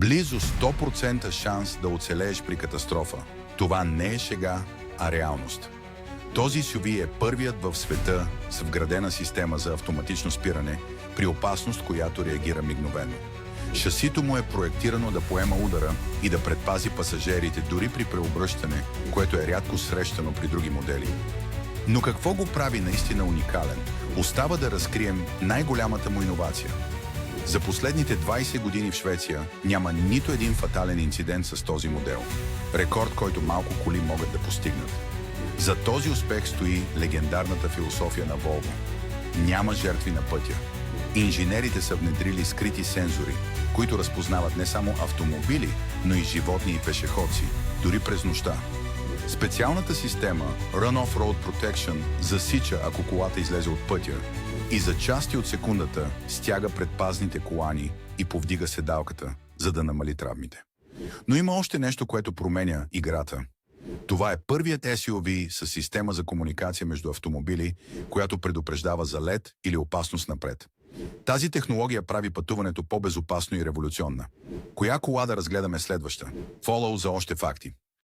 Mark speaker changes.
Speaker 1: Близо 100% шанс да оцелееш при катастрофа. Това не е шега, а реалност. Този SUV е първият в света с вградена система за автоматично спиране при опасност, която реагира мигновено. Шасито му е проектирано да поема удара и да предпази пасажирите дори при преобръщане, което е рядко срещано при други модели. Но какво го прави наистина уникален? Остава да разкрием най-голямата му иновация. За последните 20 години в Швеция няма нито един фатален инцидент с този модел. Рекорд, който малко коли могат да постигнат. За този успех стои легендарната философия на Volvo. Няма жертви на пътя. Инженерите са внедрили скрити сензори, които разпознават не само автомобили, но и животни и пешеходци, дори през нощта. Специалната система Run-Off Road Protection засича, ако колата излезе от пътя, и за части от секундата стяга предпазните колани и повдига седалката, за да намали травмите. Но има още нещо, което променя играта. Това е първият SUV с система за комуникация между автомобили, която предупреждава за лед или опасност напред. Тази технология прави пътуването по-безопасно и революционна. Коя кола да разгледаме следваща? Follow за още факти.